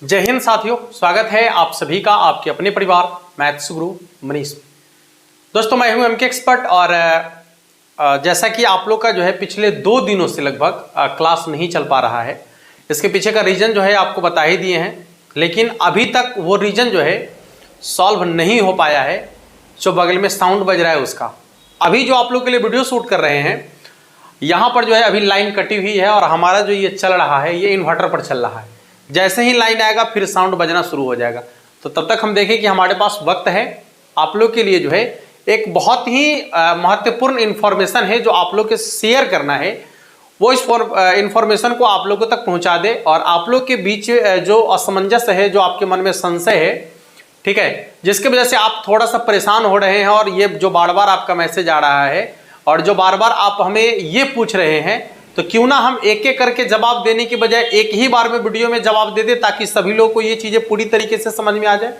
जय हिंद साथियों, स्वागत है आप सभी का आपके अपने परिवार मैथ्स गुरु मनीष। दोस्तों मैं हूं एमके एक्सपर्ट और जैसा कि आप लोग का जो है पिछले 2 दिनों से लगभग क्लास नहीं चल पा रहा है, इसके पीछे का रीज़न जो है आपको बता ही दिए हैं, लेकिन अभी तक वो रीज़न जो है सॉल्व नहीं हो पाया है। जो बगल में साउंड बज रहा है उसका, अभी जो आप लोग के लिए वीडियो शूट कर रहे हैं यहाँ पर जो है अभी लाइन कटी हुई है और हमारा जो ये चल रहा है ये इन्वर्टर पर चल रहा है। जैसे ही लाइन आएगा फिर साउंड बजना शुरू हो जाएगा। तो तब तक हम देखें कि हमारे पास वक्त है आप लोग के लिए जो है एक बहुत ही महत्वपूर्ण इन्फॉर्मेशन है जो आप लोग के शेयर करना है। वो इस इन्फॉर्मेशन को आप लोगों तक पहुंचा दे और आप लोग के बीच जो असमंजस है, जो आपके मन में संशय है, ठीक है, जिसकी वजह से आप थोड़ा सा परेशान हो रहे हैं और ये जो बार बार आपका मैसेज आ रहा है और जो बार बार आप हमें ये पूछ रहे हैं, तो क्यों ना हम एक एक करके जवाब देने की बजाय एक ही बार में वीडियो में जवाब दे दे ताकि सभी लोग को ये चीज़ें पूरी तरीके से समझ में आ जाए।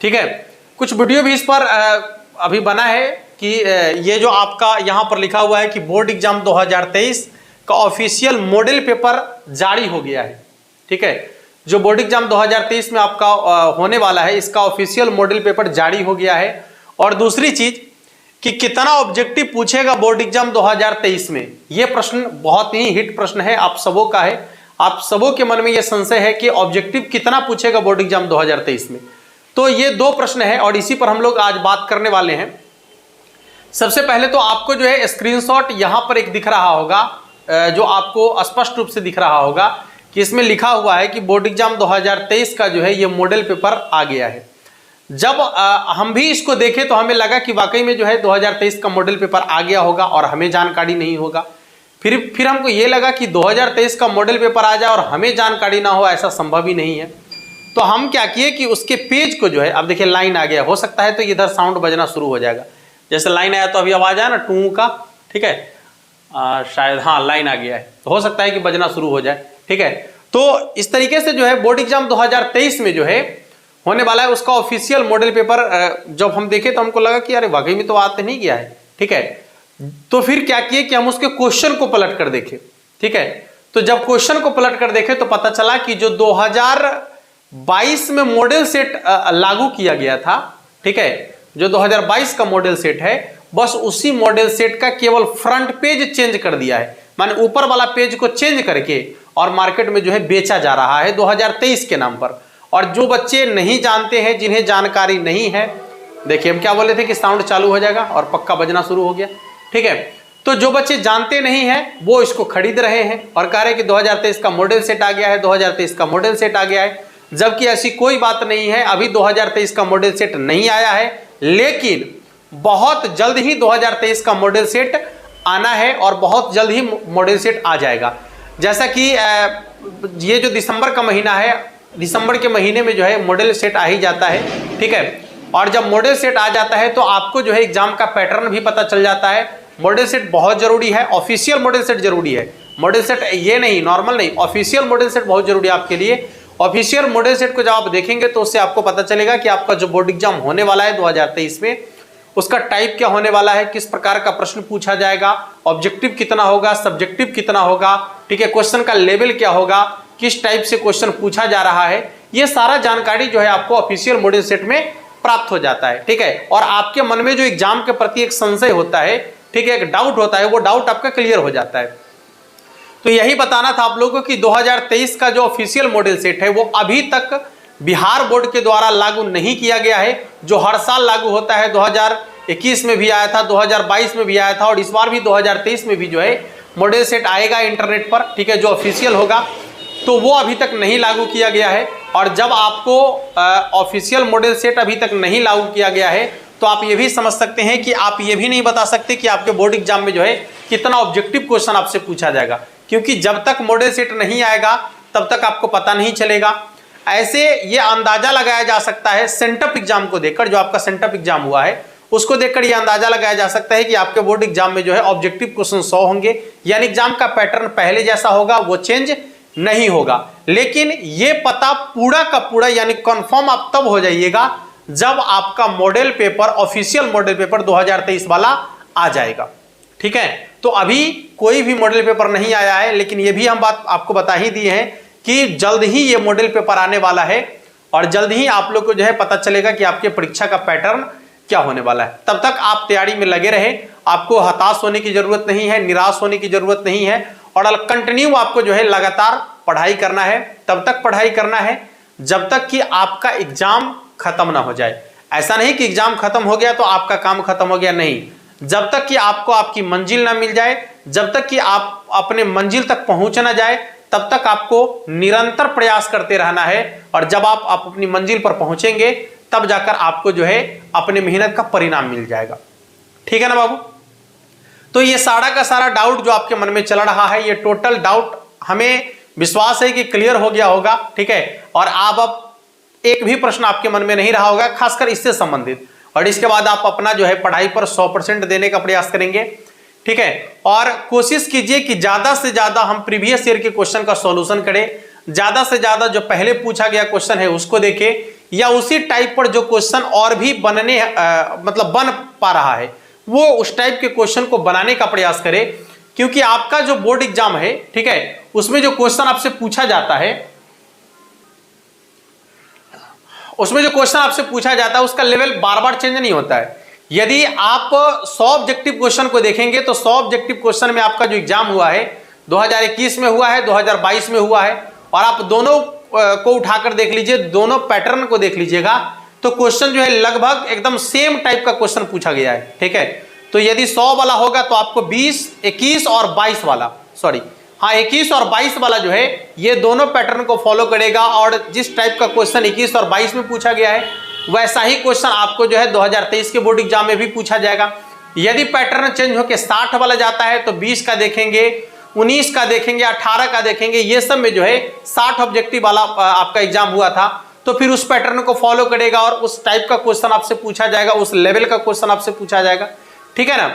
ठीक है, कुछ वीडियो भी इस पर अभी बना है कि ये जो आपका यहाँ पर लिखा हुआ है कि बोर्ड एग्जाम 2023 का ऑफिशियल मॉडल पेपर जारी हो गया है। ठीक है, जो बोर्ड एग्जाम 2023 में आपका होने वाला है इसका ऑफिशियल मॉडल पेपर जारी हो गया है। और दूसरी चीज कि कितना ऑब्जेक्टिव पूछेगा बोर्ड एग्जाम 2023 में, यह प्रश्न बहुत ही हिट प्रश्न है, आप सबों का है। आप सबों के मन में यह संशय है कि ऑब्जेक्टिव कितना पूछेगा बोर्ड एग्जाम 2023 में। तो ये 2 प्रश्न है और इसी पर हम लोग आज बात करने वाले हैं। सबसे पहले तो आपको जो है स्क्रीनशॉट यहां पर एक दिख रहा होगा, जो आपको स्पष्ट रूप से दिख रहा होगा कि इसमें लिखा हुआ है कि बोर्ड एग्जाम 2023 का जो है ये मॉडल पेपर आ गया है। जब हम भी इसको देखें तो हमें लगा कि वाकई में जो है 2023 का मॉडल पेपर आ गया होगा और हमें जानकारी नहीं होगा। फिर हमको ये लगा कि 2023 का मॉडल पेपर आ जाए और हमें जानकारी ना हो, ऐसा संभव ही नहीं है। तो हम क्या किए कि उसके पेज को जो है, अब देखिए लाइन आ गया, हो सकता है तो इधर साउंड बजना शुरू हो जाएगा। जैसे लाइन आया तो अभी आवाज आया ना टू का, ठीक है, शायद हाँ लाइन आ गया है, तो हो सकता है कि बजना शुरू हो जाए। ठीक है, तो इस तरीके से जो है बोर्ड एग्जाम 2023 में जो है होने वाला है उसका ऑफिशियल मॉडल पेपर जब हम देखे तो हमको लगा कि अरे वाकई में तो आते नहीं गया है। ठीक है, तो फिर क्या किए कि हम उसके क्वेश्चन को पलट कर देखे। ठीक है, तो जब क्वेश्चन को पलट कर देखे तो पता चला कि जो 2022 में मॉडल सेट लागू किया गया था, ठीक है, जो 2022 का मॉडल सेट है बस उसी मॉडल सेट का केवल फ्रंट पेज चेंज कर दिया है, माने ऊपर वाला पेज को चेंज करके और मार्केट में जो है बेचा जा रहा है 2023 के नाम पर। और जो बच्चे नहीं जानते हैं, जिन्हें जानकारी नहीं है, देखिए हम क्या बोले थे कि साउंड चालू हो जाएगा और पक्का बजना शुरू हो गया। ठीक है, तो जो बच्चे जानते नहीं हैं वो इसको खरीद रहे हैं और कह रहे हैं कि 2023 का मॉडल सेट आ गया है, 2023 का मॉडल सेट आ गया है, जबकि ऐसी कोई बात नहीं है। अभी 2023 का मॉडल सेट नहीं आया है, लेकिन बहुत जल्द ही 2023 का मॉडल सेट आना है और बहुत जल्द ही मॉडल सेट आ जाएगा। जैसा कि ये जो दिसंबर का महीना है, दिसंबर के महीने में जो है मॉडल सेट आ ही जाता है। ठीक है, और जब मॉडल सेट आ जाता है तो आपको जो है एग्जाम का पैटर्न भी पता चल जाता है। मॉडल सेट बहुत जरूरी है, ऑफिशियल मॉडल सेट जरूरी है। मॉडल सेट ये नहीं, नॉर्मल नहीं, ऑफिशियल मॉडल सेट बहुत जरूरी है आपके लिए। ऑफिशियल मॉडल सेट को जब आप देखेंगे तो उससे आपको पता चलेगा कि आपका जो बोर्ड एग्जाम होने वाला है 2023 में, उसका टाइप क्या होने वाला है, किस प्रकार का प्रश्न पूछा जाएगा, ऑब्जेक्टिव कितना होगा, सब्जेक्टिव कितना होगा, ठीक है, क्वेश्चन का लेवल क्या होगा, किस टाइप से क्वेश्चन पूछा जा रहा है, ये सारा जानकारी जो है आपको ऑफिशियल मॉडल सेट में प्राप्त हो जाता है। ठीक है, और आपके मन में जो एग्जाम के प्रति एक संशय होता है, ठीक है, एक डाउट होता है, वो डाउट आपका क्लियर हो जाता है। तो यही बताना था आप लोगों को कि 2023 का जो ऑफिशियल मॉडल सेट है वो अभी तक बिहार बोर्ड के द्वारा लागू नहीं किया गया है। जो हर साल लागू होता है, 2021 में भी आया था, 2022 में भी आया था और इस बार भी 2023 में भी जो है मॉडल सेट आएगा इंटरनेट पर। ठीक है, जो ऑफिशियल होगा, तो वो अभी तक नहीं लागू किया गया है। और जब आपको ऑफिशियल मॉडल सेट अभी तक नहीं लागू किया गया है तो आप ये भी समझ सकते हैं कि आप ये भी नहीं बता सकते कि आपके बोर्ड एग्जाम में जो है कितना ऑब्जेक्टिव क्वेश्चन आपसे पूछा जाएगा, क्योंकि जब तक मॉडल सेट नहीं आएगा तब तक आपको पता नहीं चलेगा। ऐसे ये अंदाजा लगाया जा सकता है सेंटअप एग्जाम को देखकर, जो आपका सेंटअप एग्जाम हुआ है उसको देखकर ये अंदाजा लगाया जा सकता है कि आपके बोर्ड एग्जाम में जो है ऑब्जेक्टिव क्वेश्चन 100 होंगे, यानी एग्जाम का पैटर्न पहले जैसा होगा, वो चेंज नहीं होगा। लेकिन ये पता पूरा का पूरा यानी कंफर्म आप तब हो जाइएगा जब आपका model paper, official model paper 2023 वाला आ जाएगा। ठीक है, तो अभी कोई भी मॉडल पेपर नहीं आया है, लेकिन ये भी हम बात आपको बता ही दी है कि जल्द ही ये मॉडल पेपर आने वाला है और जल्द ही आप लोग को जो है पता चलेगा कि आपके परीक्षा का पैटर्न क्या होने वाला है। तब तक आप तैयारी में लगे रहे, आपको हताश होने की जरूरत नहीं है, निराश होने की जरूरत नहीं है और कंटिन्यू आपको जो है लगातार पढ़ाई करना है। तब तक पढ़ाई करना है जब तक कि आपका एग्जाम खत्म ना हो जाए। ऐसा नहीं कि एग्जाम खत्म हो गया तो आपका काम खत्म हो गया, नहीं। जब तक कि आपको आपकी मंजिल ना मिल जाए, जब तक कि आप अपने मंजिल तक पहुंच ना जाए, तब तक आपको निरंतर प्रयास करते रहना है और जब आप अपनी मंजिल पर पहुंचेंगे तब जाकर आपको जो है अपने मेहनत का परिणाम मिल जाएगा। ठीक है ना बाबू? तो ये सारा का सारा डाउट जो आपके मन में चल रहा है, ये टोटल डाउट हमें विश्वास है कि क्लियर हो गया होगा। ठीक है, और आप अब एक भी प्रश्न आपके मन में नहीं रहा होगा खासकर इससे संबंधित, और इसके बाद आप अपना जो है पढ़ाई पर 100% देने का प्रयास करेंगे। ठीक है, और कोशिश कीजिए कि ज्यादा से ज्यादा हम प्रीवियस ईयर के क्वेश्चन का सॉल्यूशन करें, ज्यादा से ज्यादा जो पहले पूछा गया क्वेश्चन है उसको देखें, या उसी टाइप पर जो क्वेश्चन और भी बनने मतलब बन पा रहा है वो उस टाइप के क्वेश्चन को बनाने का प्रयास करें। क्योंकि आपका जो बोर्ड एग्जाम है, ठीक है, उसमें जो क्वेश्चन आपसे पूछा जाता है, उसमें जो क्वेश्चन आपसे पूछा जाता है उसका लेवल बार बार चेंज नहीं होता है। यदि आप 100 ऑब्जेक्टिव क्वेश्चन को देखेंगे तो 100 ऑब्जेक्टिव क्वेश्चन में आपका जो एग्जाम हुआ है 2021 में हुआ है, 2022 में हुआ है, और आप दोनों को उठाकर देख लीजिए, दोनों पैटर्न को देख लीजिएगा तो क्वेश्चन जो है लगभग एकदम सेम टाइप का क्वेश्चन पूछा गया है। ठीक है, तो यदि 100 वाला होगा तो आपको 20, 21 और 22 वाला, सॉरी हाँ 21 और 22 वाला जो है ये दोनों पैटर्न को फॉलो करेगा, और जिस टाइप का क्वेश्चन 21 और 22 में पूछा गया है वैसा ही क्वेश्चन आपको जो है 2023 के बोर्ड एग्जाम में भी पूछा जाएगा। यदि पैटर्न चेंज होकर 60 वाला जाता है तो 20 का देखेंगे, 19 का देखेंगे, 18 का देखेंगे, ये सब में जो है 60 ऑब्जेक्टिव वाला आपका एग्जाम हुआ था तो फिर उस पैटर्न को फॉलो करेगा और उस टाइप का क्वेश्चन आपसे पूछा जाएगा, उस लेवल का क्वेश्चन आपसे पूछा जाएगा। ठीक है ना?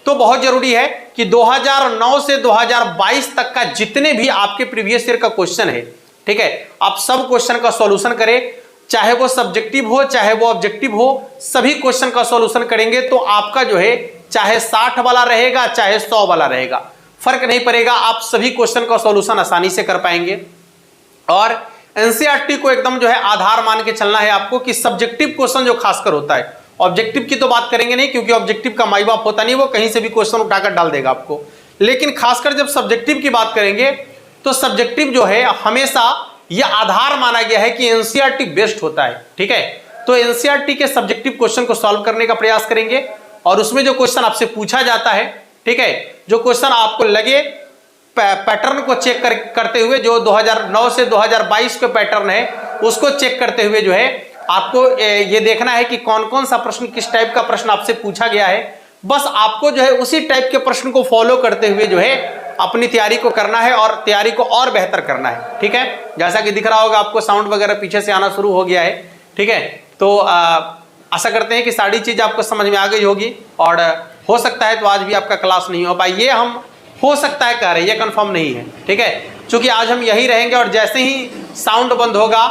तो बहुत जरूरी है कि 2009 से 2022 तक का जितने भी आपके प्रीवियस ईयर का क्वेश्चन है, ठीक है, आप सब क्वेश्चन का सॉल्यूशन करें, चाहे वो सब्जेक्टिव हो चाहे वो ऑब्जेक्टिव हो, सभी क्वेश्चन का सॉल्यूशन करेंगे तो आपका जो है चाहे 60 वाला रहेगा चाहे 100 वाला रहेगा, फर्क नहीं पड़ेगा, आप सभी क्वेश्चन का सॉल्यूशन आसानी से कर पाएंगे। और एनसीईआरटी को एकदम जो है आधार मान के चलना है आपको कि सब्जेक्टिव क्वेश्चन जो खासकर होता है, ऑब्जेक्टिव की तो बात करेंगे नहीं क्योंकि ऑब्जेक्टिव का माई बाप होता नहीं, वो कहीं से भी क्वेश्चन उठाकर डाल देगा आपको, लेकिन खासकर जब सब्जेक्टिव की बात करेंगे तो सब्जेक्टिव जो है हमेशा ये आधार माना गया है कि एनसीईआरटी बेस्ट होता है। ठीक है, तो एनसीईआरटी के सब्जेक्टिव क्वेश्चन को सॉल्व करने का प्रयास करेंगे और उसमें जो क्वेश्चन आपसे पूछा जाता है, ठीक है, जो क्वेश्चन आपको लगे पैटर्न को चेक करते हुए, जो 2009 से 2022 के पैटर्न है उसको चेक करते हुए जो है आपको ये देखना है कि कौन कौन सा प्रश्न, किस टाइप का प्रश्न आपसे पूछा गया है। बस आपको जो है उसी टाइप के प्रश्न को फॉलो करते हुए जो है अपनी तैयारी को करना है और तैयारी को और बेहतर करना है। ठीक है, जैसा कि दिख रहा होगा आपको साउंड वगैरह पीछे से आना शुरू हो गया है। ठीक है, तो आशा करते हैं कि सारी चीज आपको समझ में आ गई होगी, और हो सकता है तो आज भी आपका क्लास नहीं हो पाई, ये हम हो सकता है कह रहे हैं, ये कंफर्म नहीं है। ठीक है, चूंकि आज हम यही रहेंगे और जैसे ही साउंड बंद होगा,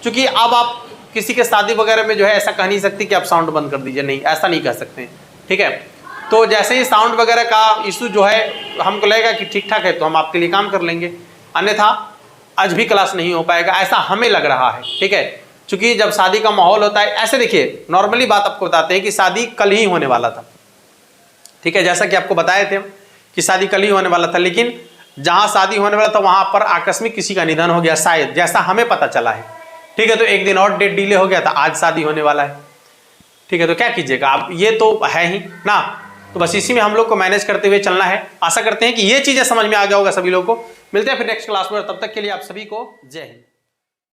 चूंकि अब आप किसी के शादी वगैरह में जो है ऐसा कह नहीं सकती कि आप साउंड बंद कर दीजिए, नहीं, ऐसा नहीं कह सकते। ठीक है, तो जैसे ही साउंड वगैरह का इशू जो है हमको लगेगा कि ठीक ठाक है तो हम आपके लिए काम कर लेंगे, अन्यथा आज भी क्लास नहीं हो पाएगा, ऐसा हमें लग रहा है। ठीक है, चूंकि जब शादी का माहौल होता है, ऐसे देखिए नॉर्मली बात आपको बताते हैं कि शादी कल ही होने वाला था। ठीक है, जैसा कि आपको बताए थे कि शादी कल ही होने वाला था, लेकिन जहां शादी होने वाला था वहां पर आकस्मिक किसी का निधन हो गया शायद, जैसा हमें पता चला है। ठीक है, तो एक दिन और डेट डिले हो गया था, आज शादी होने वाला है। ठीक है, तो क्या कीजिएगा आप, ये तो है ही ना, तो बस इसी में हम लोग को मैनेज करते हुए चलना है। आशा करते हैं कि ये चीजें समझ में आ गया होगा सभी लोगों को। मिलते हैं फिर नेक्स्ट क्लास में, और तब तक के लिए आप सभी को जय हिंद।